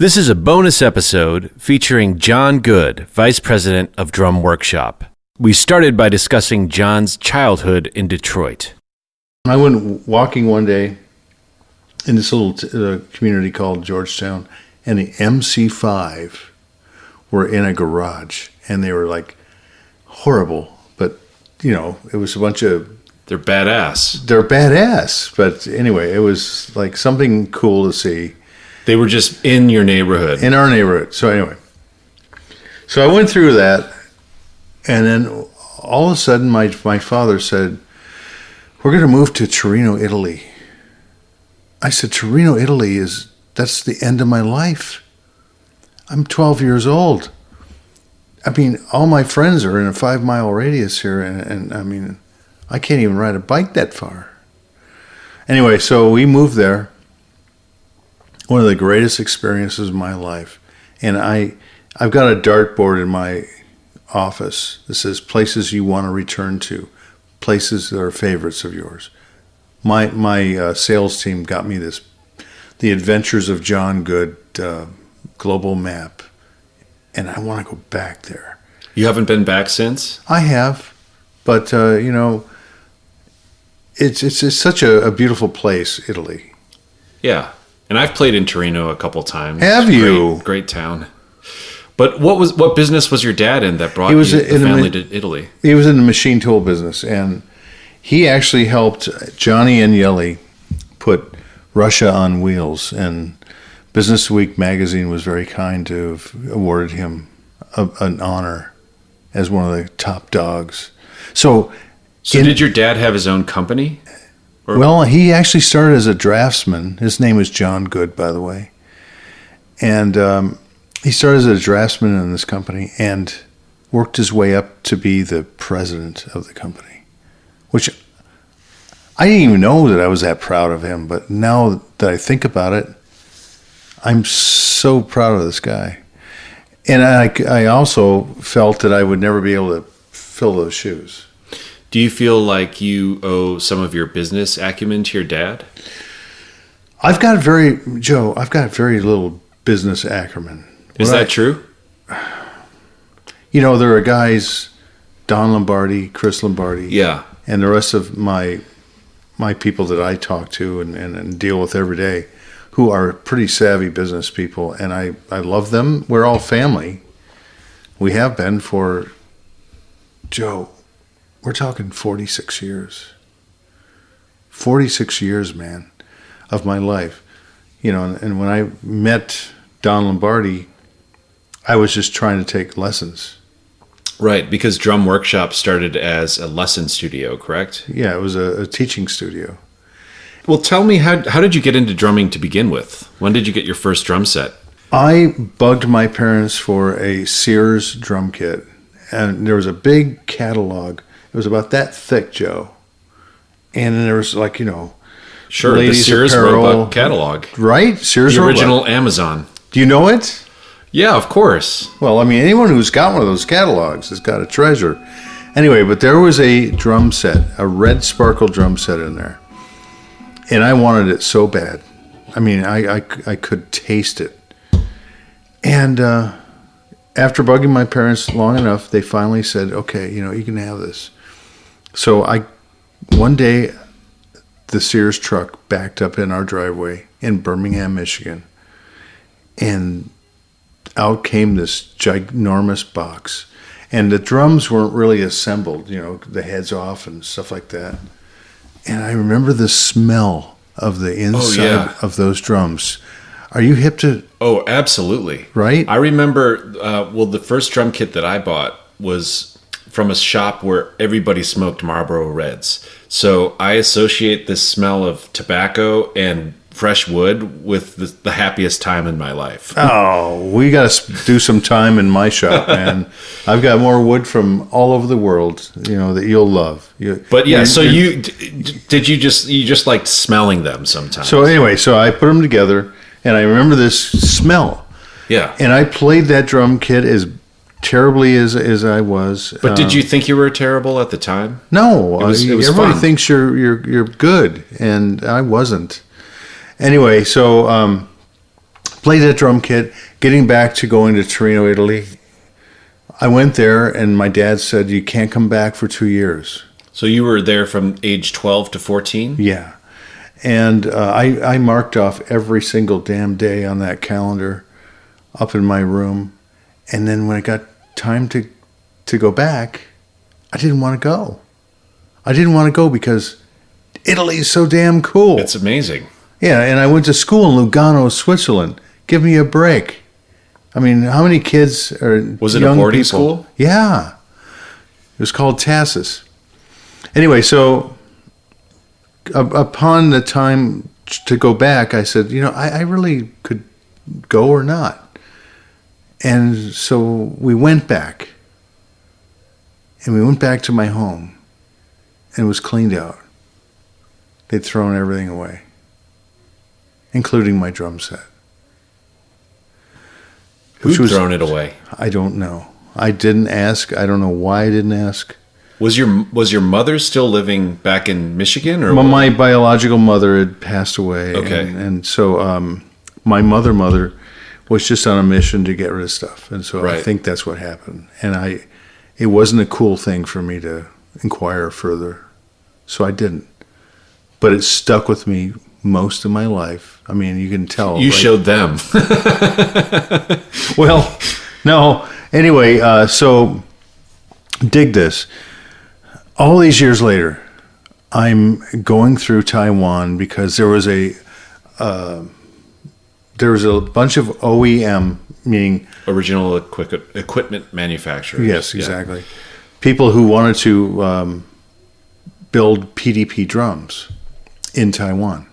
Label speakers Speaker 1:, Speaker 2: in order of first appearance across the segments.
Speaker 1: This is a bonus episode featuring John Good, Vice President of Drum Workshop. We started by discussing John's childhood in Detroit.
Speaker 2: I went walking one day in this little community called Georgetown, and the MC5 were in a garage, and they were like horrible, but you know, it was a bunch of...
Speaker 1: They're badass.
Speaker 2: They're badass, but anyway, it was like something cool to see.
Speaker 1: They were just in your neighborhood.
Speaker 2: In our neighborhood. So anyway, so I went through that, and then all of a sudden my father said, "We're going to move to Torino, Italy." I said, "Torino, Italy that's the end of my life. I'm 12 years old. I mean, all my friends are in a 5-mile radius here, and I mean, I can't even ride a bike that far." Anyway, so we moved there. One of the greatest experiences of my life. And I've got a dartboard in my office that says places you want to return to, places that are favorites of yours. My sales team got me this, The Adventures of John Good global map, and I want to go back there.
Speaker 1: You haven't been back since?
Speaker 2: I have, but you know, it's such a beautiful place, Italy.
Speaker 1: Yeah. And I've played in Torino a couple times.
Speaker 2: Have you?
Speaker 1: Great town. But what business was your dad in that brought the family to Italy?
Speaker 2: He was in the machine tool business, and he actually helped Johnny Agnelli put Russia on wheels. And Business Week magazine was very kind to have awarded him an honor as one of the top dogs. So
Speaker 1: did your dad have his own company?
Speaker 2: Well, he actually started as a draftsman. His name was John Good, by the way. And he started as a draftsman in this company and worked his way up to be the president of the company, which I didn't even know that I was that proud of him. But now that I think about it, I'm so proud of this guy. And I also felt that I would never be able to fill those shoes.
Speaker 1: Do you feel like you owe some of your business acumen to your dad?
Speaker 2: I've got very little business acumen.
Speaker 1: Is that true?
Speaker 2: You know, there are guys, Don Lombardi, Chris Lombardi,
Speaker 1: yeah,
Speaker 2: and the rest of my people that I talk to and deal with every day, who are pretty savvy business people, and I love them. We're all family. We have been for, Joe, we're talking 46 years. 46 years, man, of my life. You know, and when I met Don Lombardi, I was just trying to take lessons.
Speaker 1: Right, because Drum Workshop started as a lesson studio, correct?
Speaker 2: Yeah, it was a teaching studio.
Speaker 1: Well, tell me, how did you get into drumming to begin with? When did you get your first drum set?
Speaker 2: I bugged my parents for a Sears drum kit, and there was a big catalog. It was about that thick, Joe. And then there was, like, you know,
Speaker 1: sure,
Speaker 2: ladies
Speaker 1: the Sears
Speaker 2: apparel,
Speaker 1: Roebuck catalog.
Speaker 2: Right? Sears
Speaker 1: The original
Speaker 2: Roebuck.
Speaker 1: Amazon.
Speaker 2: Do you know it?
Speaker 1: Yeah, of course.
Speaker 2: Well, I mean, anyone who's got one of those catalogs has got a treasure. Anyway, but there was a drum set, a red sparkle drum set in there. And I wanted it so bad. I mean, I could taste it. And after bugging my parents long enough, they finally said, "Okay, you know, you can have this." So one day, the Sears truck backed up in our driveway in Birmingham, Michigan, and out came this ginormous box. And the drums weren't really assembled, you know, the heads off and stuff like that. And I remember the smell of the inside of those drums. Are you hip to...
Speaker 1: Oh, absolutely.
Speaker 2: Right?
Speaker 1: I remember, the first drum kit that I bought was from a shop where everybody smoked Marlboro Reds. So I associate this smell of tobacco and fresh wood with the happiest time in my life.
Speaker 2: Oh, we got to do some time in my shop, man. I've got more wood from all over the world, you know, that you'll love.
Speaker 1: But yeah, so you just liked smelling them sometimes.
Speaker 2: So anyway, so I put them together, and I remember this smell.
Speaker 1: Yeah.
Speaker 2: And I played that drum kit as terribly as I was.
Speaker 1: But did you think you were terrible at the time?
Speaker 2: No,
Speaker 1: it was
Speaker 2: everybody
Speaker 1: fun.
Speaker 2: thinks you're good, and I wasn't. Anyway, so played that drum kit. Getting back to going to Torino, Italy, I went there, and my dad said, you can't come back for 2 years.
Speaker 1: So you were there from age 12 to 14?
Speaker 2: Yeah. And I marked off every single damn day on that calendar up in my room. And then when it got time to go back, I didn't want to go. I didn't want to go because Italy's so damn cool.
Speaker 1: It's amazing.
Speaker 2: Yeah, and I went to school in Lugano, Switzerland. Give me a break. I mean, how many kids are
Speaker 1: Was it
Speaker 2: young
Speaker 1: a boarding
Speaker 2: people?
Speaker 1: school?
Speaker 2: Yeah. It was called Tassis. Anyway, so upon the time to go back, I said, I really could go or not. And so we went back. And we went back to my home. And it was cleaned out. They'd thrown everything away, including my drum set.
Speaker 1: Who'd thrown it away?
Speaker 2: I don't know. I didn't ask. I don't know why I didn't ask.
Speaker 1: Was your mother still living back in Michigan, or
Speaker 2: My biological mother had passed away.
Speaker 1: Okay.
Speaker 2: And so my mother was just on a mission to get rid of stuff. And so
Speaker 1: Right.
Speaker 2: I think that's what happened. And it wasn't a cool thing for me to inquire further. So I didn't. But it stuck with me most of my life. I mean, you can tell.
Speaker 1: you showed them?
Speaker 2: Well, no. Anyway, so dig this. All these years later, I'm going through Taiwan because there was a bunch of OEM, meaning
Speaker 1: Original equipment manufacturers.
Speaker 2: yes,
Speaker 1: Yeah.
Speaker 2: exactly, people who wanted to build PDP drums in Taiwan.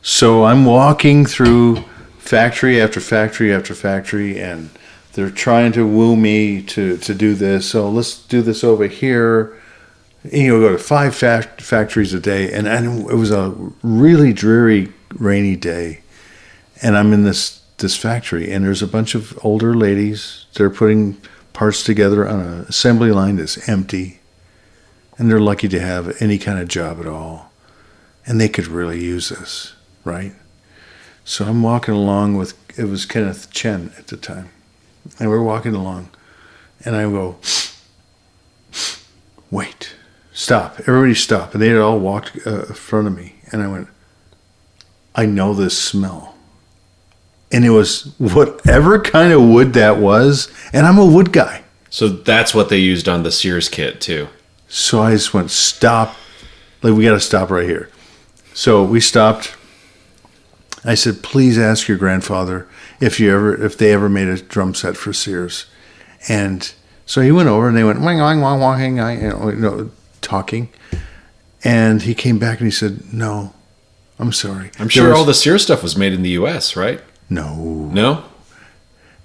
Speaker 2: So I'm walking through factory after factory after factory, and they're trying to woo me to do this. So let's do this over here. Go to 5 factories a day, and it was a really dreary, rainy day. And I'm in this factory, and there's a bunch of older ladies. They're putting parts together on an assembly line that's empty, and they're lucky to have any kind of job at all. And they could really use this, right? So I'm walking along it was Kenneth Chen at the time. And we're walking along, and I go, wait, stop. Everybody stop. And they had all walked in front of me. And I went, I know this smell. And it was whatever kind of wood that was. And I'm a wood guy.
Speaker 1: So that's what they used on the Sears kit too.
Speaker 2: So I just went, stop. Like, we got to stop right here. So we stopped. I said, please ask your grandfather if they ever made a drum set for Sears. And so he went over, and they went, wang, wang, wang, wang, talking. And he came back and he said, no, I'm sorry.
Speaker 1: I'm sure all the Sears stuff was made in the U.S., right?
Speaker 2: No.
Speaker 1: No?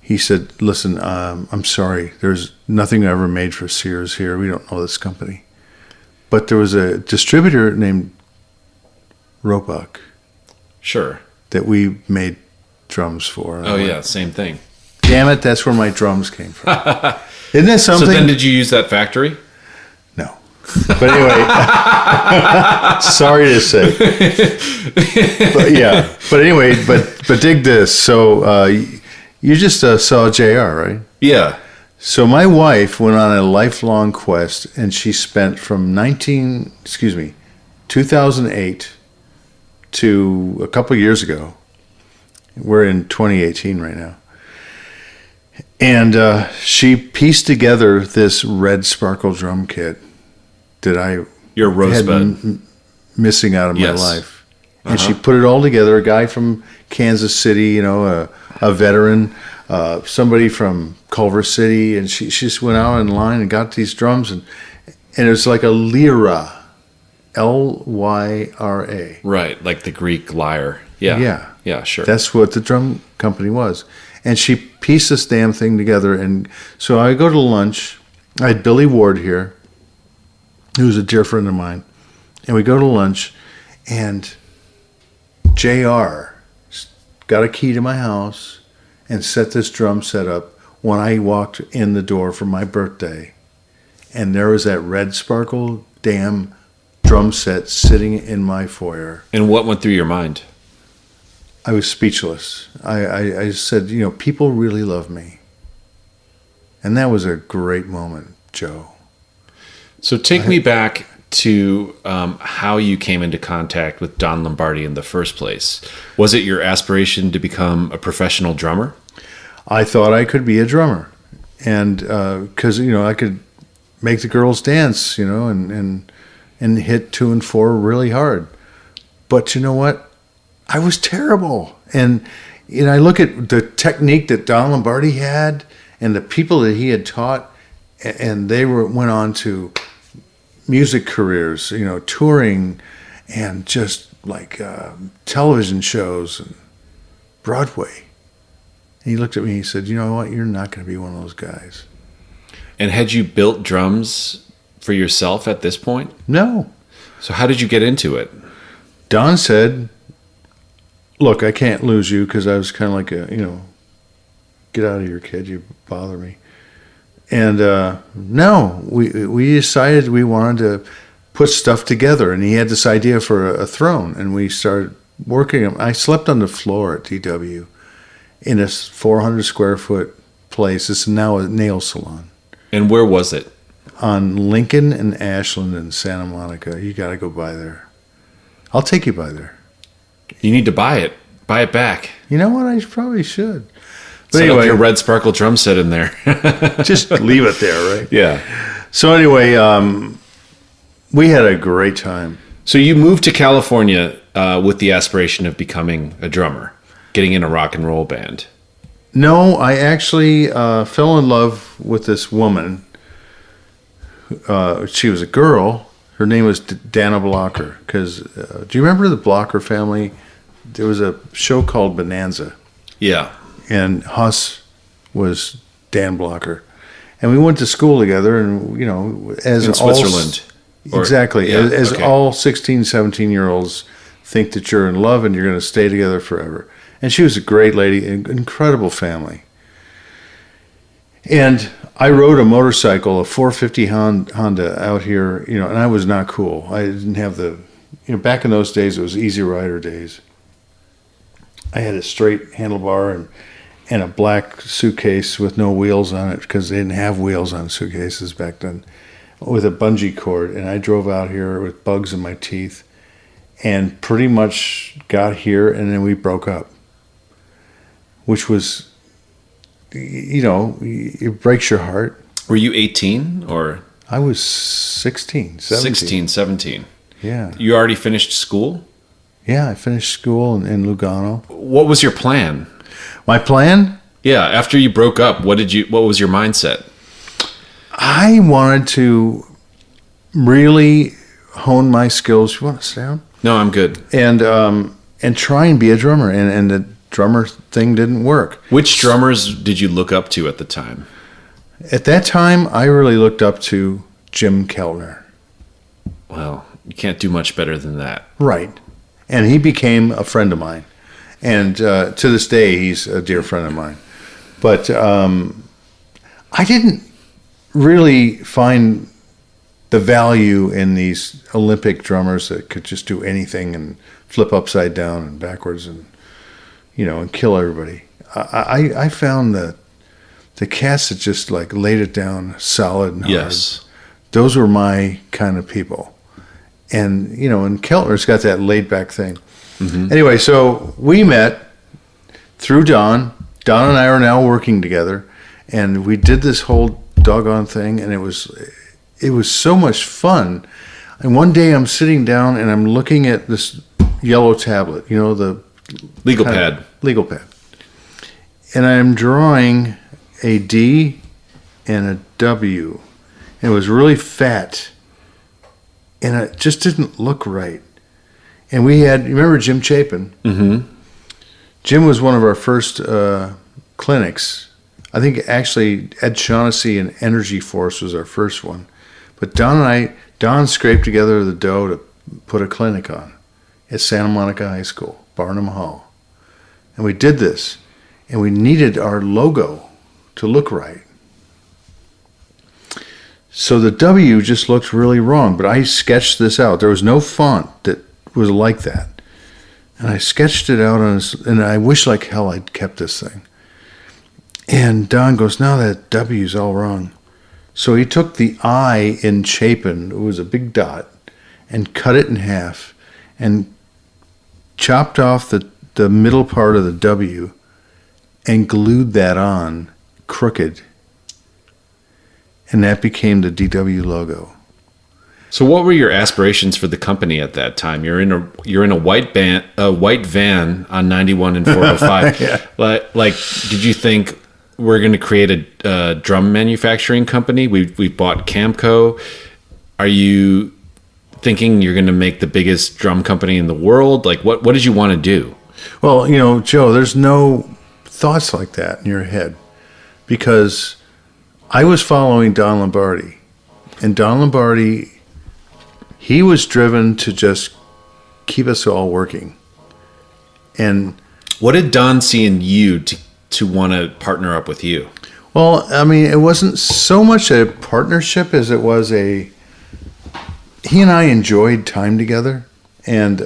Speaker 2: He said, listen, I'm sorry. There's nothing ever made for Sears here. We don't know this company. But there was a distributor named Roebuck
Speaker 1: Sure.
Speaker 2: that we made drums for.
Speaker 1: Oh, yeah, same thing.
Speaker 2: Damn it, that's where my drums came from. Isn't that something?
Speaker 1: So then did you use that factory?
Speaker 2: No. But anyway, sorry to say. But yeah. But anyway, but dig this. So you just saw JR, right?
Speaker 1: Yeah.
Speaker 2: So my wife went on a lifelong quest, and she spent from 2008 to a couple years ago. We're in 2018 right now. And she pieced together this red sparkle drum kit that I
Speaker 1: Your rosebud.
Speaker 2: had missing out of
Speaker 1: Yes.
Speaker 2: my life. And she put it all together. A guy from Kansas City, a veteran, somebody from Culver City, and she just went out in line and got these drums, and it was like a lyra, Lyra.
Speaker 1: Right, like the Greek lyre. Yeah.
Speaker 2: Yeah.
Speaker 1: Yeah, sure.
Speaker 2: That's what the drum company was. And she pieced this damn thing together. And so I go to lunch. I had Billy Ward here, who's a dear friend of mine. And we go to lunch, and JR got a key to my house and set this drum set up when I walked in the door for my birthday. And there was that red sparkle damn drum set sitting in my foyer.
Speaker 1: And what went through your mind?
Speaker 2: I was speechless. I said, people really love me. And that was a great moment, Joe.
Speaker 1: So take me back to how you came into contact with Don Lombardi in the first place. Was it your aspiration to become a professional drummer?
Speaker 2: I thought I could be a drummer. And because, I could make the girls dance, and hit 2 and 4 really hard. But you know what? I was terrible. And I look at the technique that Don Lombardi had and the people that he had taught, and they went on to music careers, touring and just like television shows and Broadway. And he looked at me and he said, you know what? You're not going to be one of those guys.
Speaker 1: And had you built drums for yourself at this point?
Speaker 2: No.
Speaker 1: So how did you get into it?
Speaker 2: Don said, look, I can't lose you, because I was kind of like get out of here, kid. You bother me. And no, we decided we wanted to put stuff together. And he had this idea for a throne. And we started working. I slept on the floor at DW in a 400 square foot place. It's now a nail salon.
Speaker 1: And where was it?
Speaker 2: On Lincoln and Ashland in Santa Monica. You got to go by there. I'll take you by there.
Speaker 1: You need to buy it. Buy it back.
Speaker 2: You know what? I probably should. But
Speaker 1: Set
Speaker 2: anyway,
Speaker 1: up your red sparkle drum set in there.
Speaker 2: just leave it there, right?
Speaker 1: Yeah.
Speaker 2: So anyway, we had a great time.
Speaker 1: So you moved to California with the aspiration of becoming a drummer, getting in a rock and roll band.
Speaker 2: No, I actually fell in love with this woman. She was a girl. Her name was Dana Blocker. Because do you remember the Blocker family? There was a show called Bonanza.
Speaker 1: Yeah.
Speaker 2: And Huss was Dan Blocker. And we went to school together, and, as
Speaker 1: in Switzerland.
Speaker 2: Exactly.
Speaker 1: Yeah,
Speaker 2: as
Speaker 1: okay.
Speaker 2: all 16, 17-year-olds think that you're in love and you're going to stay together forever. And she was a great lady, an incredible family. And I rode a motorcycle, a 450 Honda out here, and I was not cool. I didn't have back in those days, it was Easy Rider days. I had a straight handlebar and a black suitcase with no wheels on it, because they didn't have wheels on suitcases back then, with a bungee cord. And I drove out here with bugs in my teeth and pretty much got here, and then we broke up, which was, it breaks your heart.
Speaker 1: Were you 18 or?
Speaker 2: I was 16, 17.
Speaker 1: 16, 17.
Speaker 2: Yeah.
Speaker 1: You already finished school?
Speaker 2: Yeah, I finished school in Lugano.
Speaker 1: What was your plan?
Speaker 2: My plan?
Speaker 1: Yeah, after you broke up, what was your mindset?
Speaker 2: I wanted to really hone my skills. You want to sit down?
Speaker 1: No, I'm good.
Speaker 2: And try and be a drummer. And the drummer thing didn't work.
Speaker 1: Which drummers did you look up to at the time?
Speaker 2: At that time, I really looked up to Jim Keltner.
Speaker 1: Well, you can't do much better than that.
Speaker 2: Right. And he became a friend of mine. And to this day, he's a dear friend of mine. But I didn't really find the value in these Olympic drummers that could just do anything and flip upside down and backwards and kill everybody. I found that the cats that just like laid it down solid and hard.
Speaker 1: Yes.
Speaker 2: Those were my kind of people. And, and Keltner's got that laid back thing. Mm-hmm. Anyway, so we met through Don. Don and I are now working together, and we did this whole doggone thing, and it was so much fun. And one day I'm sitting down and I'm looking at this yellow tablet, the
Speaker 1: legal pad.
Speaker 2: And I'm drawing a D and a W. And it was really fat. And it just didn't look right. And you remember Jim Chapin?
Speaker 1: Mm-hmm.
Speaker 2: Jim was one of our first clinics. I think actually Ed Shaughnessy and Energy Force was our first one. But Don scraped together the dough to put a clinic on at Santa Monica High School, Barnum Hall. And we did this. And we needed our logo to look right. So the W just looked really wrong, but I sketched this out. There was no font that was like that. And I sketched it out and I wish like hell I'd kept this thing. And Don goes, no, that W's all wrong. So he took the I in Chapin, it was a big dot, and cut it in half and chopped off the middle part of the W and glued that on crooked. And that became the DW logo.
Speaker 1: So what were your aspirations for the company at that time? You're in a white van on 91 and 405.
Speaker 2: Yeah.
Speaker 1: Like, did you think we're going to create a drum manufacturing company? We bought Camco. Are you thinking you're going to make the biggest drum company in the world? Like, what did you want to do?
Speaker 2: Well, Joe, there's no thoughts like that in your head because I was following Don Lombardi, and Don Lombardi, he was driven to just keep us all working. And
Speaker 1: what did Don see in you to want to partner up with you?
Speaker 2: Well, I mean, it wasn't so much a partnership as it was he and I enjoyed time together. And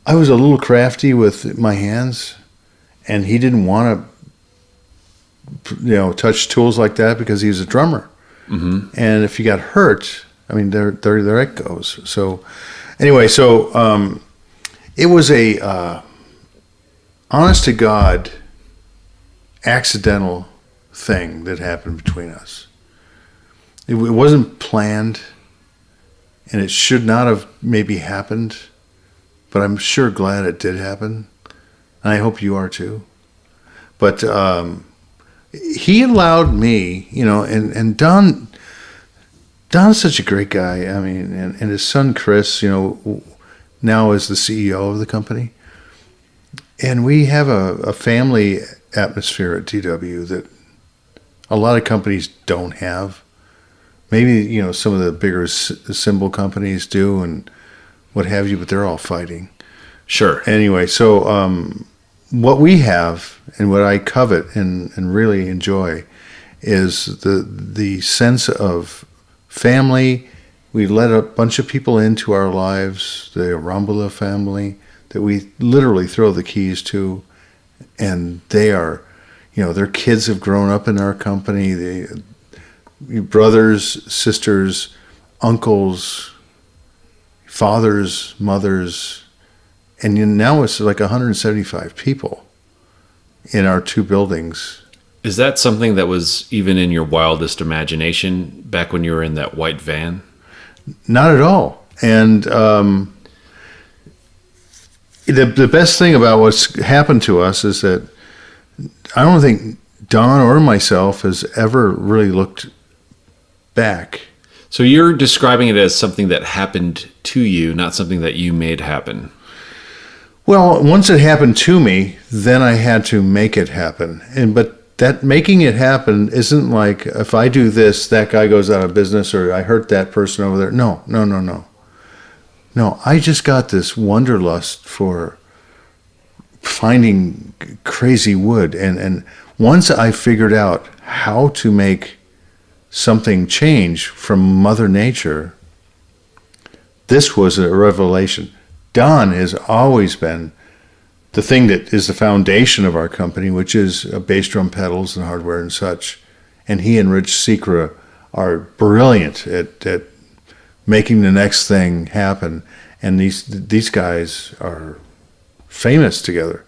Speaker 2: I was a little crafty with my hands, and he didn't want to, touch tools like that because he was a drummer. Mm-hmm. And if you got hurt, I mean, there it goes. So anyway, it was a honest to God accidental thing that happened between us. It wasn't planned, and it should not have maybe happened, but I'm sure glad it did happen, and I hope you are too. But he allowed me, and Don's such a great guy. I mean, and his son Chris, now is the CEO of the company. And we have a family atmosphere at DW that a lot of companies don't have. Maybe, some of the bigger cymbal companies do and what have you, but they're all fighting.
Speaker 1: Sure.
Speaker 2: Anyway, so what we have and what I covet and really enjoy is the sense of family. We let a bunch of people into our lives, the Arambula family, that we literally throw the keys to, and they are, their kids have grown up in our company. Brothers, sisters, uncles, fathers, mothers, and now it's like 175 people in our two buildings.
Speaker 1: Is that something that was even in your wildest imagination back when you were in that white van?
Speaker 2: Not at all. And the best thing about what's happened to us is that I don't think Don or myself has ever really looked back.
Speaker 1: So you're describing it as something that happened to you, not something that you made happen.
Speaker 2: Well, once it happened to me, then I had to make it happen. But that making it happen isn't like if I do this, that guy goes out of business, or I hurt that person over there. No. No, I just got this wanderlust for finding crazy wood. And once I figured out how to make something change from Mother Nature, this was a revelation. Don has always been the thing that is the foundation of our company, which is bass drum pedals and hardware and such. And he and Rich Secra are brilliant at making the next thing happen. And these guys are famous together.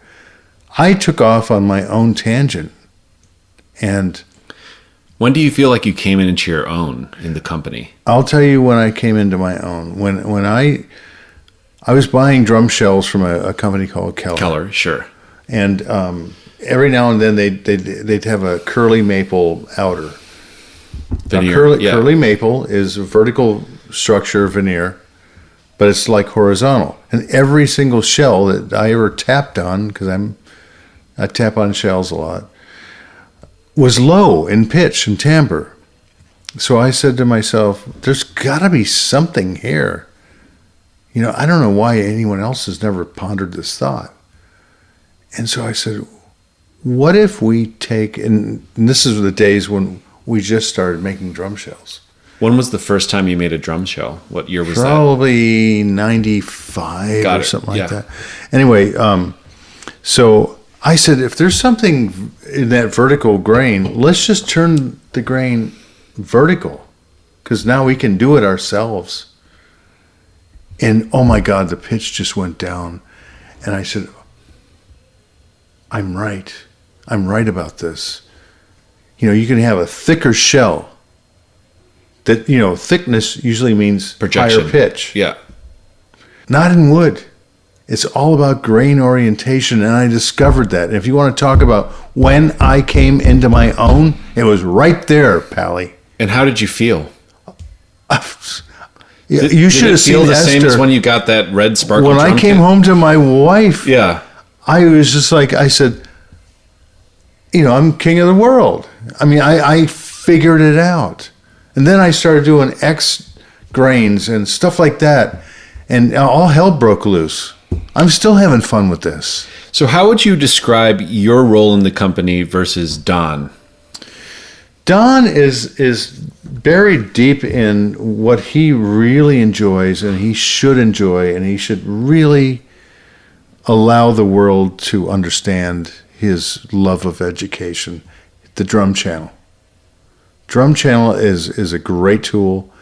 Speaker 2: I took off on my own tangent. And
Speaker 1: when do you feel like you came into your own in the company?
Speaker 2: I'll tell you when I came into my own. When I was buying drum shells from a company called Keller.
Speaker 1: Keller, sure.
Speaker 2: And every now and then they'd have a curly maple outer.
Speaker 1: Veneer,
Speaker 2: Curly maple is a vertical structure veneer, but it's like horizontal. And every single shell that I ever tapped on, because I tap on shells a lot, was low in pitch and timbre. So I said to myself, there's got to be something here. I don't know why anyone else has never pondered this thought. And so I said, what if we take, and this is the days when we just started making drum shells.
Speaker 1: When was the first time you made a drum shell? What year was that?
Speaker 2: Probably 95
Speaker 1: Got
Speaker 2: or
Speaker 1: it.
Speaker 2: something like
Speaker 1: Yeah.
Speaker 2: that. Anyway, so I said, if there's something in that vertical grain, let's just turn the grain vertical, because now we can do it ourselves. And oh my God, the pitch just went down. And I said, I'm right. I'm right about this. You can have a thicker shell. That, thickness usually means
Speaker 1: Projection.
Speaker 2: higher pitch.
Speaker 1: Yeah.
Speaker 2: Not in wood. It's all about grain orientation, and I discovered that. And if you want to talk about when I came into my own, it was right there, Pally.
Speaker 1: And how did you feel?
Speaker 2: You should have
Speaker 1: Did it feel
Speaker 2: seen
Speaker 1: the same
Speaker 2: Esther.
Speaker 1: as when you got that red sparkle
Speaker 2: When
Speaker 1: drum
Speaker 2: I came
Speaker 1: kit?
Speaker 2: home to my wife,
Speaker 1: Yeah.
Speaker 2: I was just like, I said, I'm king of the world. I mean, I figured it out. And then I started doing X grains and stuff like that. And all hell broke loose. I'm still having fun with this.
Speaker 1: So how would you describe your role in the company versus Don?
Speaker 2: Don is buried deep in what he really enjoys and he should enjoy, and he should really allow the world to understand his love of education. The drum channel. Drum channel is a great tool.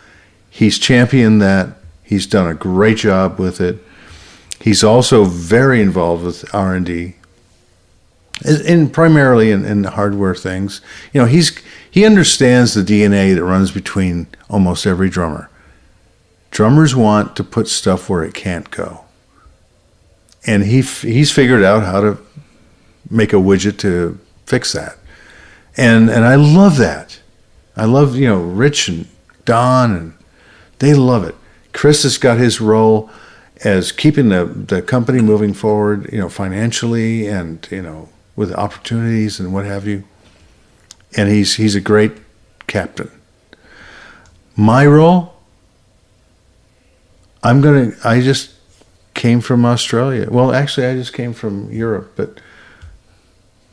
Speaker 2: He's championed that. He's done a great job with it. He's also very involved with R&D, primarily in hardware things. He understands the DNA that runs between almost every drummer. Drummers want to put stuff where it can't go, and he's figured out how to make a widget to fix that, and I love that. I love Rich and Don, and they love it. Chris has got his role as keeping the company moving forward, financially and with opportunities and what have you. And he's a great captain. My role, I just came from Australia. Well, actually, I just came from Europe, but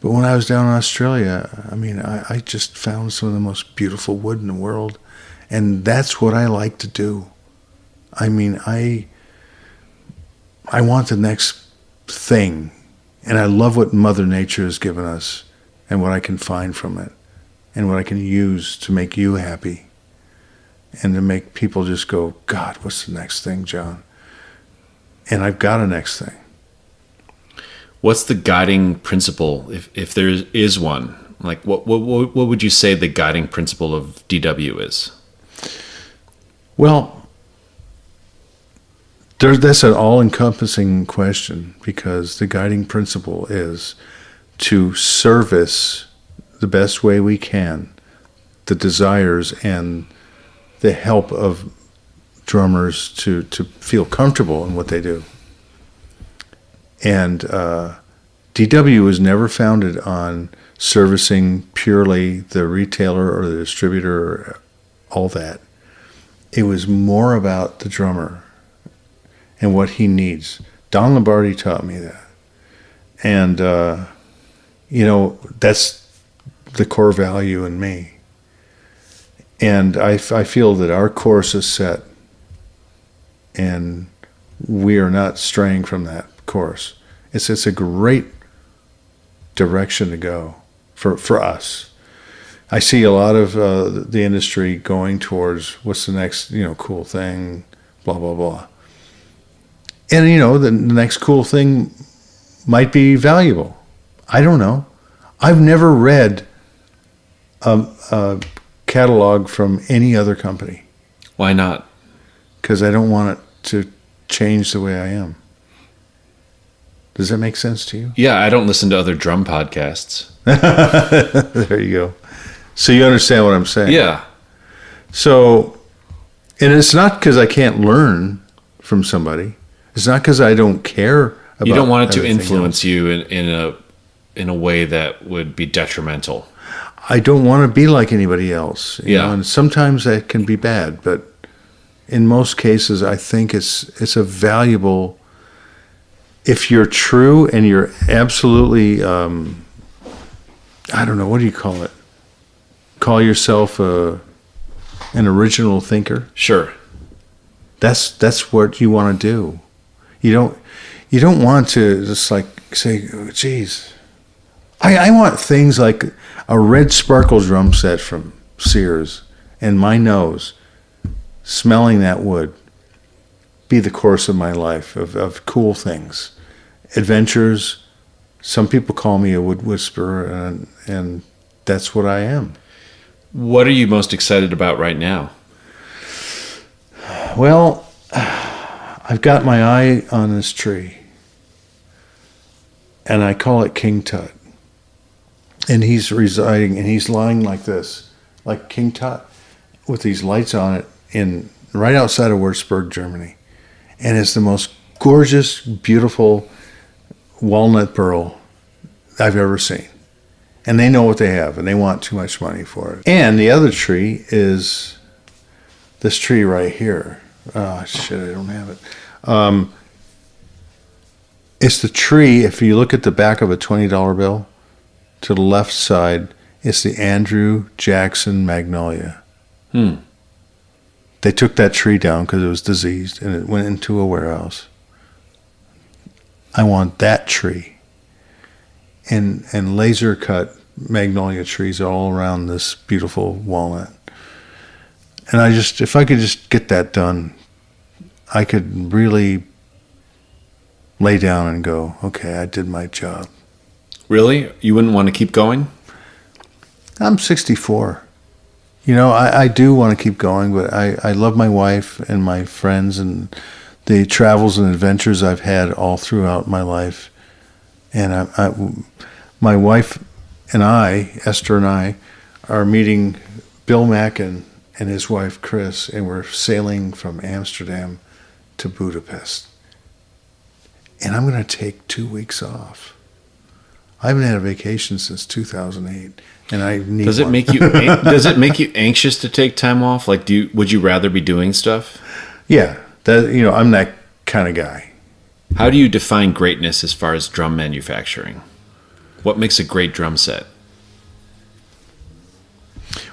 Speaker 2: when I was down in Australia, I mean, I just found some of the most beautiful wood in the world, and that's what I like to do. I mean, I want the next thing, and I love what Mother Nature has given us and what I can find from it and what I can use to make you happy and to make people just go, God, what's the next thing, John? And I've got a next thing.
Speaker 1: What's the guiding principle, if there is one? Like, what would you say the guiding principle of DW is?
Speaker 2: Well, that's an all-encompassing question, because the guiding principle is to service the best way we can the desires and the help of drummers to feel comfortable in what they do. And DW was never founded on servicing purely the retailer or the distributor or all that. It was more about the drummer and what he needs. Don Lombardi taught me that. And, that's the core value in me. And I feel that our course is set, and we are not straying from that course. It's a great direction to go for us. I see a lot of the industry going towards what's the next cool thing, blah blah blah. And the next cool thing might be valuable. I don't know. I've never read a catalog from any other company.
Speaker 1: Why not?
Speaker 2: Because I don't want it to change the way I am. Does that make sense to you?
Speaker 1: Yeah, I don't listen to other drum podcasts.
Speaker 2: There you go. So you understand what I'm saying?
Speaker 1: Yeah.
Speaker 2: So, and it's not because I can't learn from somebody. It's not because I don't care about.
Speaker 1: You don't want it to
Speaker 2: everything
Speaker 1: influence
Speaker 2: else.
Speaker 1: you in a way that would be detrimental.
Speaker 2: I don't want to be like anybody else. You
Speaker 1: Yeah.
Speaker 2: know? And sometimes that can be bad, but in most cases, I think it's a valuable. If you're true and you're absolutely, I don't know, what do you call it? Call yourself a an original thinker.
Speaker 1: Sure.
Speaker 2: That's what you want to do. You don't want to just like say, oh, geez. I want things like a red sparkle drum set from Sears and my nose, smelling that wood, be the course of my life of cool things, adventures. Some people call me a wood whisperer, and that's what I am.
Speaker 1: What are you most excited about right now?
Speaker 2: Well, I've got my eye on this tree, and I call it King Tut. And he's residing, and he's lying like this, like King Tut, with these lights on it right outside of Würzburg, Germany. And it's the most gorgeous, beautiful walnut burl I've ever seen. And they know what they have, and they want too much money for it. And the other tree is this tree right here. Oh, shit, I don't have it. It's the tree, if you look at the back of a $20 bill, to the left side, it's the Andrew Jackson magnolia. They took that tree down because it was diseased, and it went into a warehouse. I want that tree. And laser cut magnolia trees all around this beautiful walnut. And if I could just get that done, I could really lay down and go, okay, I did my job.
Speaker 1: Really? You wouldn't want to keep going?
Speaker 2: I'm 64. I do want to keep going, but I love my wife and my friends and the travels and adventures I've had all throughout my life. And my wife and I, Esther and I, are meeting Bill Mackin and his wife Chris, and we're sailing from Amsterdam to Budapest. And I'm going to take 2 weeks off. I haven't had a vacation since 2008, and I need.
Speaker 1: Does it make you anxious to take time off? Like, would you rather be doing stuff?
Speaker 2: Yeah, I'm that kind of guy.
Speaker 1: How do you define greatness as far as drum manufacturing? What makes a great drum set?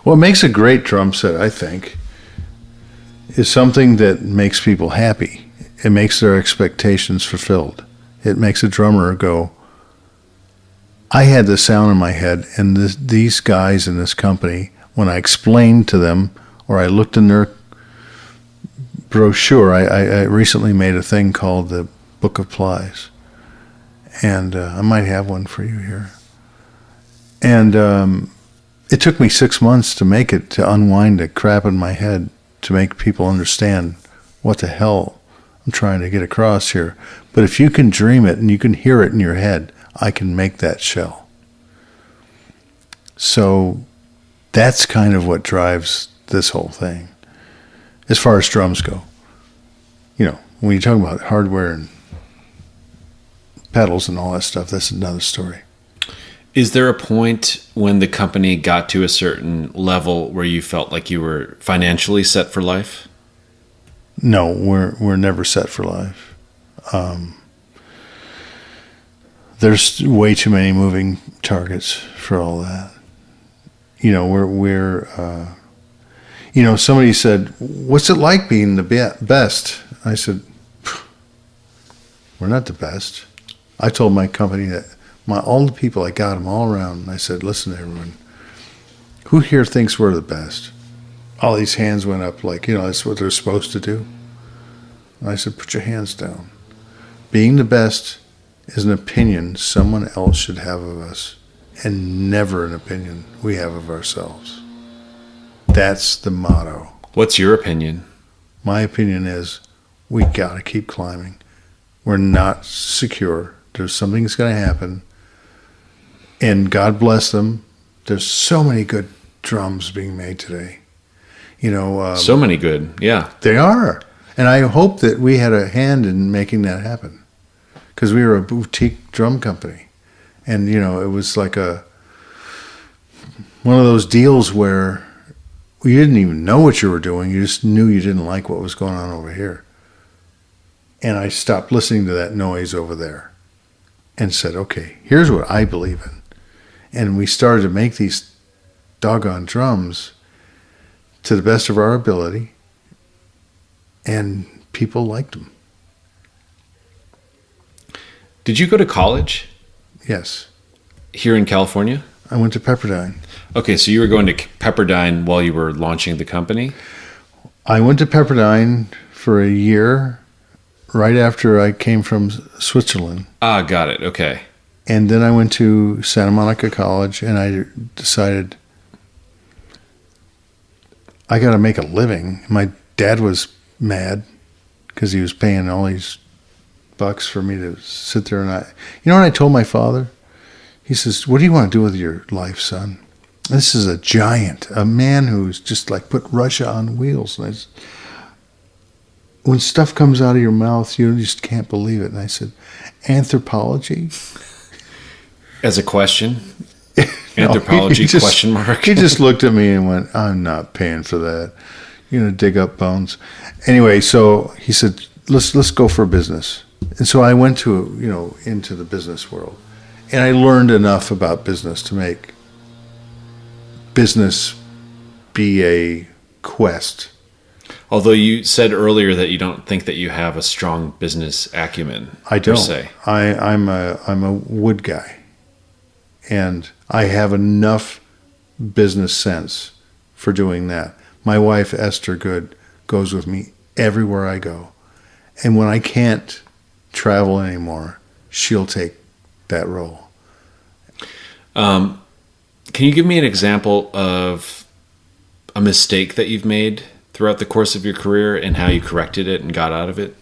Speaker 2: What makes a great drum set, I think, is something that makes people happy. It makes their expectations fulfilled. It makes a drummer go, I had the sound in my head, and these guys in this company, when I explained to them, or I looked in their brochure, I recently made a thing called the Book of Plies, and I might have one for you here. And it took me 6 months to make it, to unwind the crap in my head, to make people understand what the hell I'm trying to get across here. But if you can dream it and you can hear it in your head, I can make that shell. So that's kind of what drives this whole thing. As far as drums go, when you talk about hardware and pedals and all that stuff, that's another story.
Speaker 1: Is there a point when the company got to a certain level where you felt like you were financially set for life?
Speaker 2: No, we're never set for life. There's way too many moving targets for all that. Somebody said, what's it like being the best? I said, we're not the best. I told my company that all the people, I got them all around, and I said, listen, everyone, who here thinks we're the best? All these hands went up like, that's what they're supposed to do. And I said, put your hands down. Being the best is an opinion someone else should have of us, and never an opinion we have of ourselves. That's the motto.
Speaker 1: What's your opinion?
Speaker 2: My opinion is we got to keep climbing. We're not secure. There's something that's going to happen. And God bless them. There's so many good drums being made today.
Speaker 1: So many good, yeah.
Speaker 2: They are. And I hope that we had a hand in making that happen. Because we were a boutique drum company. And, it was like one of those deals where you didn't even know what you were doing. You just knew you didn't like what was going on over here. And I stopped listening to that noise over there and said, okay, here's what I believe in. And we started to make these doggone drums to the best of our ability, and people liked them.
Speaker 1: Did you go to college
Speaker 2: Yes.
Speaker 1: here in California?
Speaker 2: I went to Pepperdine.
Speaker 1: Okay, so you were going to Pepperdine while you were launching the company?
Speaker 2: I went to Pepperdine for a year right after I came from Switzerland.
Speaker 1: Ah, got it. Okay.
Speaker 2: And then I went to Santa Monica College, and I decided I got to make a living. My dad was mad because he was paying all these bucks for me to sit there. And you know what I told my father? He says, "What do you want to do with your life, son? This is a giant, a man who's just like put Russia on wheels." And I said, when stuff comes out of your mouth, you just can't believe it. And I said, "Anthropology?"
Speaker 1: As a question?
Speaker 2: No,
Speaker 1: Anthropology,
Speaker 2: he just,
Speaker 1: question mark?
Speaker 2: He just looked at me and went, "I'm not paying for that. You're going to dig up bones." Anyway, so he said, let's go for business. And so I went into the business world. And I learned enough about business to make business be a quest.
Speaker 1: Although you said earlier that you don't think that you have a strong business acumen.
Speaker 2: I don't.
Speaker 1: Per se.
Speaker 2: I'm a wood guy. And I have enough business sense for doing that. My wife, Esther Good, goes with me everywhere I go. And when I can't travel anymore, she'll take that role.
Speaker 1: Can you give me an example of a mistake that you've made throughout the course of your career and how you corrected it and got out of it?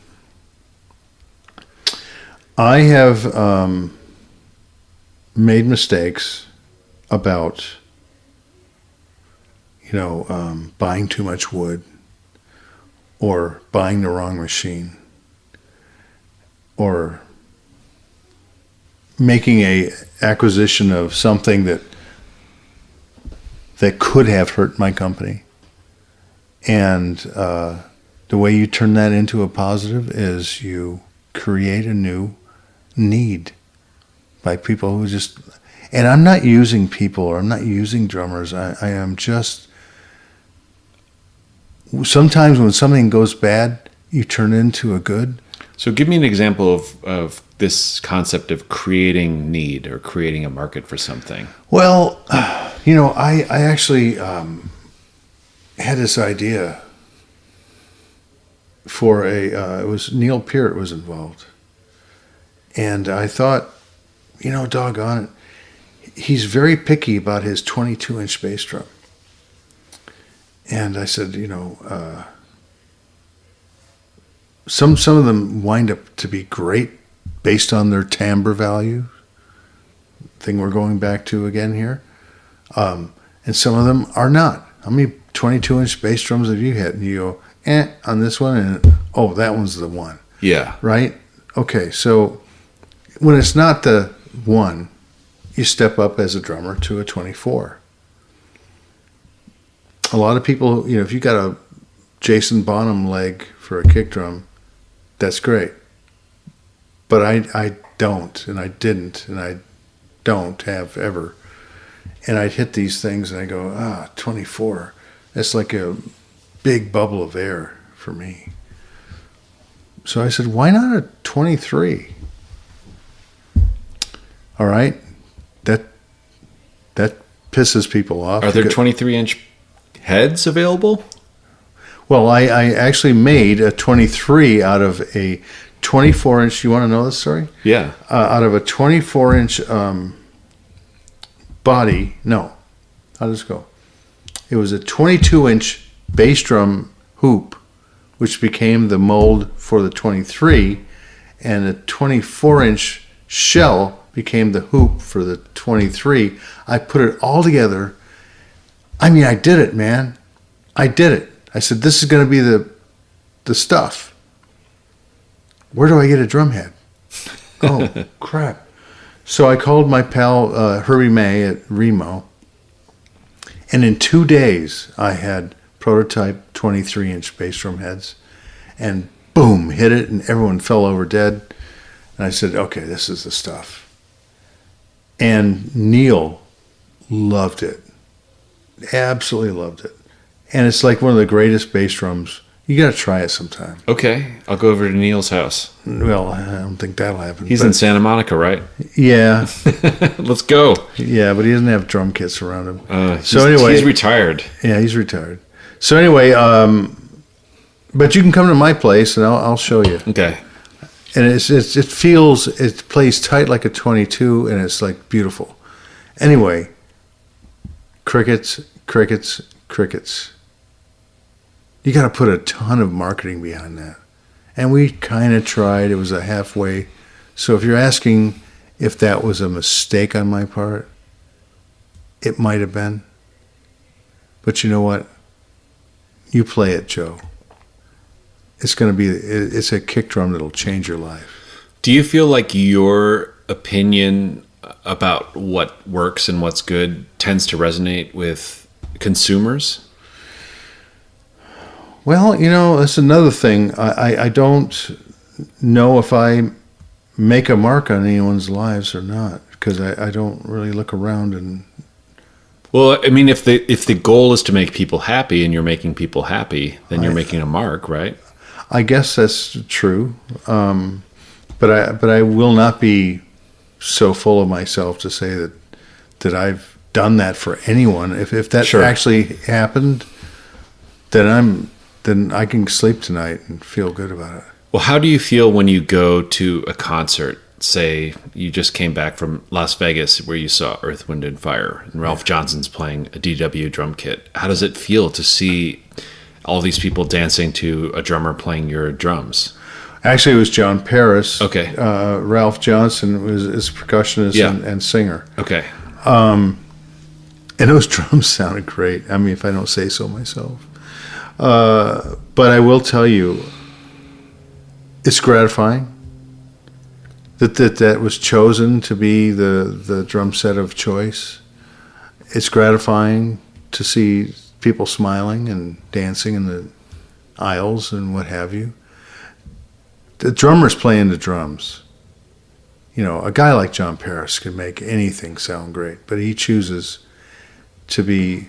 Speaker 2: I have made mistakes about, buying too much wood or buying the wrong machine or making a acquisition of something that could have hurt my company. And the way you turn that into a positive is you create a new need by people who just, and I'm not using people or I'm not using drummers. I am just, sometimes when something goes bad, you turn into a good.
Speaker 1: So give me an example of this concept of creating need or creating a market for something.
Speaker 2: Well, I actually had this idea for it was Neil Peart was involved. And I thought, doggone it, he's very picky about his 22-inch bass drum. And I said, some of them wind up to be great based on their timbre value, thing we're going back to again here. And some of them are not. How many 22-inch bass drums have you hit? And you go, on this one, and oh, that one's the one.
Speaker 1: Yeah.
Speaker 2: Right? Okay, so when it's not the one, you step up as a drummer to a 24. A lot of people, if you got a Jason Bonham leg for a kick drum, that's great. But I don't, and I didn't, and I don't have ever. And I'd hit these things and I go, 24. That's like a big bubble of air for me. So I said, why not a 23? All right. That pisses people off.
Speaker 1: Are there 23-inch heads available?
Speaker 2: Well, I actually made a 23 out of a 24-inch. You want to know this story?
Speaker 1: Yeah.
Speaker 2: Out of a 24-inch body. No. How does it go? It was a 22-inch bass drum hoop, which became the mold for the 23, and a 24-inch shell became the hoop for the 23. I put it all together. I mean, I did it, man. I did it. I said, this is going to be the stuff. Where do I get a drum head? Oh, crap. So I called my pal Herbie May at Remo, and in 2 days I had prototype 23-inch bass drum heads, and boom, hit it, and everyone fell over dead. And I said, okay, this is the stuff. And Neil loved it. Absolutely loved it. and it's like one of the greatest bass drums. You got to try it sometime.
Speaker 1: Okay, I'll go over to Neil's house.
Speaker 2: Well, I don't think that'll happen.
Speaker 1: He's in Santa Monica, right?
Speaker 2: Yeah.
Speaker 1: Let's go.
Speaker 2: Yeah, but he doesn't have drum kits around him.
Speaker 1: So anyway, he's retired.
Speaker 2: Yeah, he's retired. So anyway, but you can come to my place and I'll show you.
Speaker 1: Okay.
Speaker 2: And it plays tight like a 22, and it's like beautiful. Anyway, crickets. You got to put a ton of marketing behind that. And we kind of tried. It was a halfway. So if you're asking if that was a mistake on my part, it might have been. But you know what? You play it, Joe. It's a kick drum that'll change your life.
Speaker 1: Do you feel like your opinion about what works and what's good tends to resonate with consumers?
Speaker 2: Well, that's another thing. I don't know if I make a mark on anyone's lives or not, because I don't really look around and.
Speaker 1: Well, I mean, if the goal is to make people happy and you're making people happy, then you're making a mark, right?
Speaker 2: I guess that's true, but I will not be so full of myself to say that I've done that for anyone. If that actually happened, then I can sleep tonight and feel good about it.
Speaker 1: Well, how do you feel when you go to a concert? Say you just came back from Las Vegas where you saw Earth, Wind and Fire and Ralph Johnson's playing a DW drum kit. How does it feel to see all these people dancing to a drummer playing your drums?
Speaker 2: Actually, it was John Paris.
Speaker 1: Okay.
Speaker 2: Ralph Johnson was his percussionist and singer.
Speaker 1: Okay.
Speaker 2: And those drums sounded great. I mean, if I don't say so myself. But I will tell you, it's gratifying that was chosen to be the drum set of choice. It's gratifying to see people smiling and dancing in the aisles and what have you. The drummers playing the drums. A guy like John Paris could make anything sound great, but he chooses to be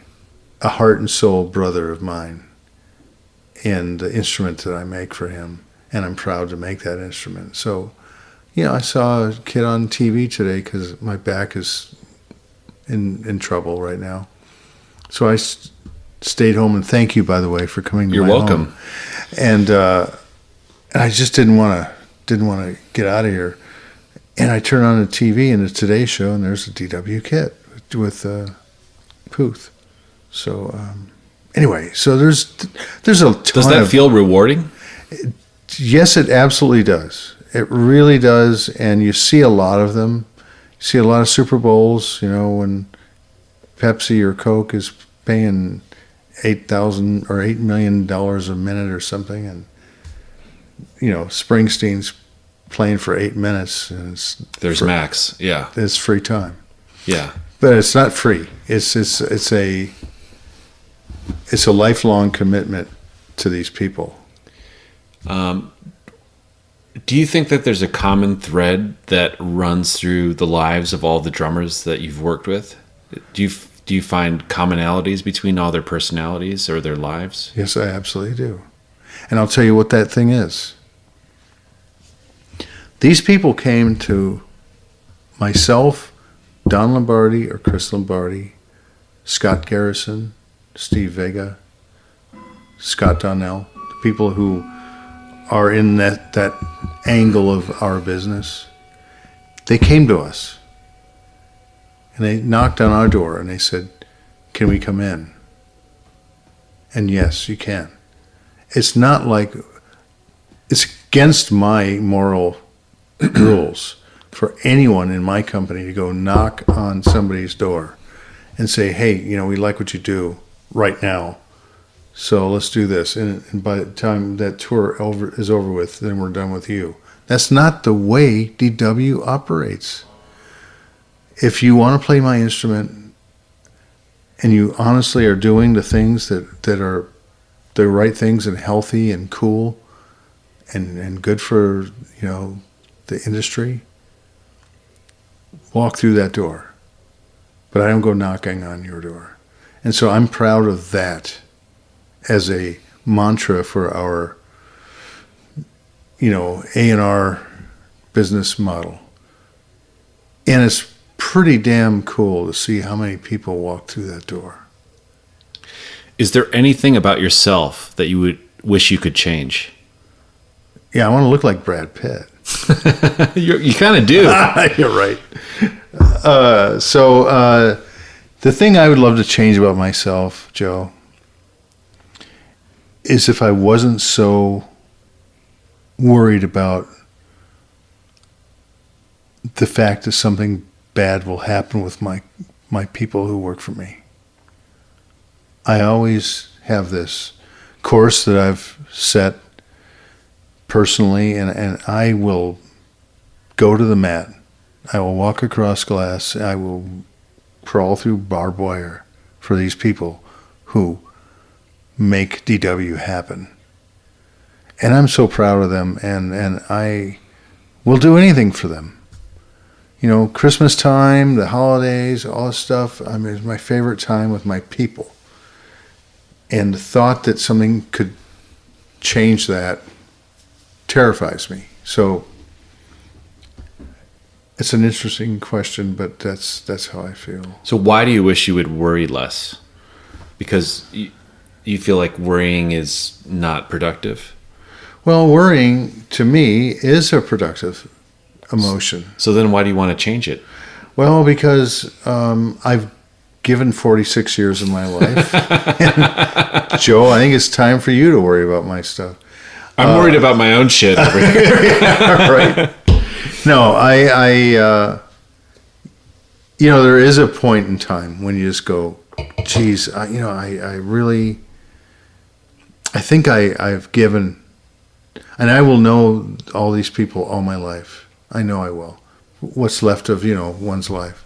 Speaker 2: a heart and soul brother of mine in the instrument that I make for him, and I'm proud to make that instrument. So, I saw a kid on TV today because my back is in trouble right now. So I stayed home, and thank you, by the way, for coming to
Speaker 1: You're
Speaker 2: my
Speaker 1: welcome.
Speaker 2: home. And I just didn't want to get out of here. And I turned on the TV and the Today Show, and there's a DW kit with Puth. So anyway, so there's a ton.
Speaker 1: Does that feel rewarding?
Speaker 2: Yes, it absolutely does. It really does, and you see a lot of them. You see a lot of Super Bowls, when Pepsi or Coke is paying $8,000 or $8 million a minute or something, and Springsteen's playing for 8 minutes, and
Speaker 1: there's Max, yeah,
Speaker 2: it's free time,
Speaker 1: yeah,
Speaker 2: but it's not free. It's a lifelong commitment to these people.
Speaker 1: Do you think that there's a common thread that runs through the lives of all the drummers that you've worked with? Do you find commonalities between all their personalities or their lives?
Speaker 2: Yes, I absolutely do. And I'll tell you what that thing is. These people came to myself, Don Lombardi or Chris Lombardi, Scott Garrison, Steve Vega, Scott Donnell, the people who are in that angle of our business. They came to us and they knocked on our door and they said, "Can we come in?" And yes, you can. It's not like it's against my moral rules for anyone in my company to go knock on somebody's door and say, "Hey, we like what you do right now, so let's do this." And by the time that tour is over with, then we're done with you. That's not the way DW operates. If you want to play my instrument and you honestly are doing the things that are the right things and healthy and cool and good for, the industry, walk through that door. But I don't go knocking on your door. And so I'm proud of that. as a mantra for our, A&R business model. And it's pretty damn cool to see how many people walk through that door.
Speaker 1: Is there anything about yourself that you would wish you could change?
Speaker 2: Yeah, I want to look like Brad Pitt.
Speaker 1: You kind of do.
Speaker 2: You're right. So the thing I would love to change about myself, Joe, is if I wasn't so worried about the fact that something bad will happen with my people who work for me. I always have this course that I've set personally, and I will go to the mat. I will walk across glass. I will crawl through barbed wire for these people who make DW happen. And I'm so proud of them, and I will do anything for them. Christmas time, the holidays, all this stuff, it's my favorite time with my people. And the thought that something could change that terrifies me. So it's an interesting question, but that's how I feel.
Speaker 1: So why do you wish you would worry less? Because you feel like worrying is not productive?
Speaker 2: Well, worrying to me is a productive emotion.
Speaker 1: So then why do you want to change it?
Speaker 2: Well, because I've given 46 years of my life. And Joe, I think it's time for you to worry about my stuff.
Speaker 1: I'm worried about my own shit over here.
Speaker 2: Yeah, right. No, there is a point in time when you just go, geez, I think I've given, and I will know all these people all my life. I know I will. What's left of, one's life.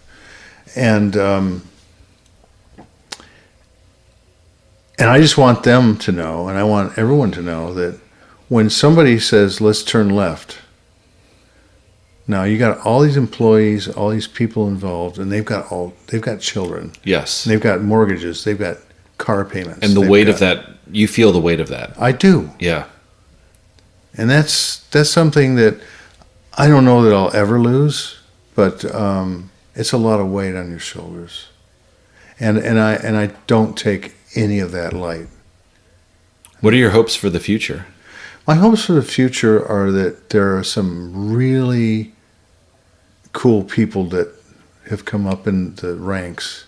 Speaker 2: And I just want them to know, and I want everyone to know that when somebody says, let's turn left, now you got all these employees, all these people involved, and they've got children.
Speaker 1: Yes.
Speaker 2: They've got mortgages. They've got car payments.
Speaker 1: And the weight of that, you feel the weight of that.
Speaker 2: I do.
Speaker 1: Yeah. And
Speaker 2: that's something that I don't know that I'll ever lose, but it's a lot of weight on your shoulders. And I don't take any of that light.
Speaker 1: What are your hopes for the future?
Speaker 2: My hopes for the future are that there are some really cool people that have come up in the ranks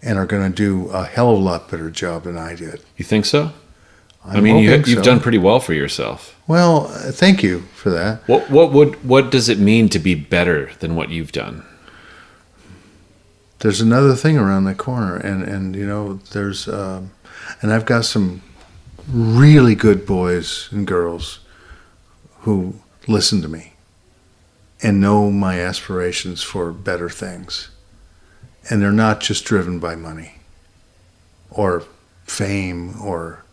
Speaker 2: and are going to do a hell of a lot better job than I did.
Speaker 1: You think so?
Speaker 2: I'm
Speaker 1: you've done pretty well for yourself.
Speaker 2: Well, thank you for that.
Speaker 1: What does it mean to be better than what you've done?
Speaker 2: There's another thing around the corner, and there's and I've got some really good boys and girls who listen to me and know my aspirations for better things, and they're not just driven by money or fame or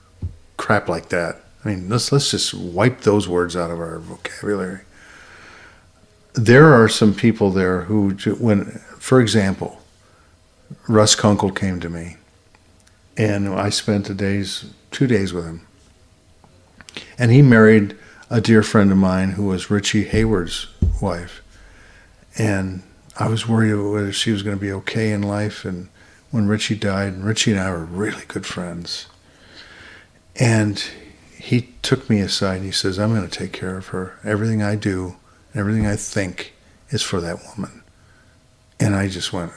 Speaker 2: crap like that. I mean, let's just wipe those words out of our vocabulary. There are some people there who, for example, Russ Kunkel came to me, and I spent 2 days with him. And he married a dear friend of mine who was Richie Hayward's wife. And I was worried about whether she was going to be okay in life. And when Richie died, and Richie and I were really good friends. And he took me aside and he says, I'm going to take care of her. Everything I do, everything I think is for that woman. And I just went,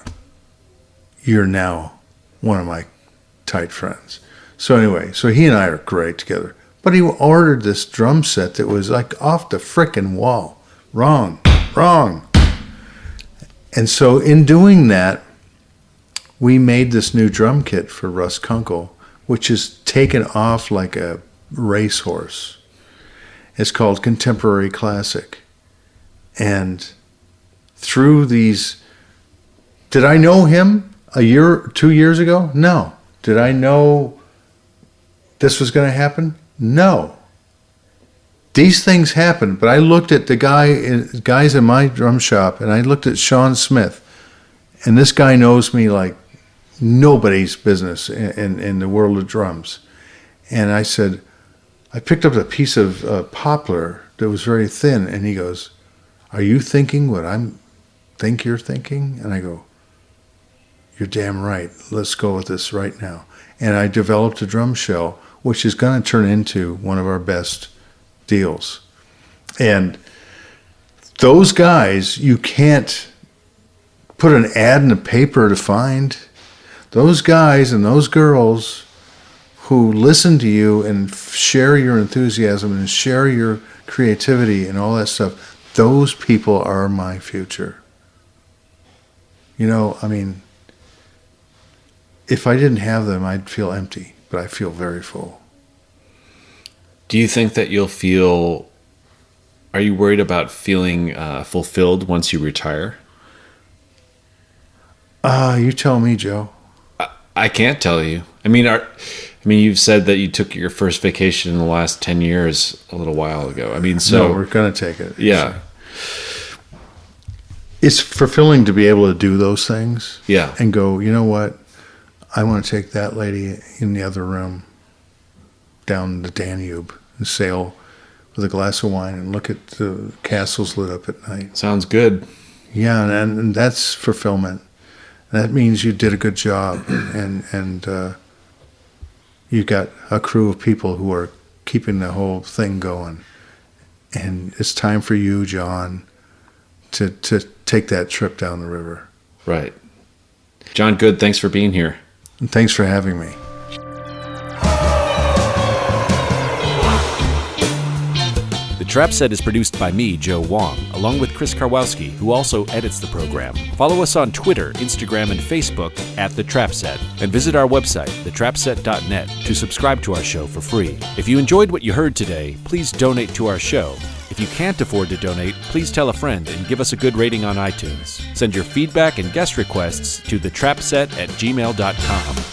Speaker 2: you're now one of my tight friends. So anyway, he and I are great together. But he ordered this drum set that was like off the frickin' wall. Wrong. And so in doing that, we made this new drum kit for Russ Kunkel, which is taken off like a racehorse. It's called Contemporary Classic. And through these, did I know him 2 years ago? No. Did I know this was going to happen? No. These things happen, but I looked at the guys in my drum shop, and I looked at Sean Smith, and this guy knows me like nobody's business in the world of drums. And I said, I picked up a piece of poplar that was very thin, and he goes, "Are you thinking what I think you're thinking?" And I go, "You're damn right. Let's go with this right now." And I developed a drum shell, which is going to turn into one of our best deals. And those guys, you can't put an ad in the paper to find. Those guys and those girls who listen to you and share your enthusiasm and share your creativity and all that stuff, those people are my future. You know, I mean, if I didn't have them, I'd feel empty, but I feel very full.
Speaker 1: Do you think that you'll feel, are you worried about feeling fulfilled once you retire?
Speaker 2: You tell me, Joe.
Speaker 1: I can't tell you. I mean, you've said that you took your first vacation in the last 10 years a little while ago. I mean, so...
Speaker 2: No, we're going to take it.
Speaker 1: Yeah.
Speaker 2: It's fulfilling to be able to do those things.
Speaker 1: Yeah.
Speaker 2: And go, you know what? I want to take that lady in the other room down the Danube and sail with a glass of wine and look at the castles lit up at night.
Speaker 1: Sounds good.
Speaker 2: Yeah, and that's fulfillment. That means you did a good job, and you got a crew of people who are keeping the whole thing going. And it's time for you, John, to take that trip down the river.
Speaker 1: Right. John Good, thanks for being here.
Speaker 2: And thanks for having me.
Speaker 3: The Trap Set is produced by me, Joe Wong, along with Chris Karwowski, who also edits the program. Follow us on Twitter, Instagram, and Facebook at The Trap Set, and visit our website, thetrapset.net, to subscribe to our show for free. If you enjoyed what you heard today, please donate to our show. If you can't afford to donate, please tell a friend and give us a good rating on iTunes. Send your feedback and guest requests to thetrapset@gmail.com.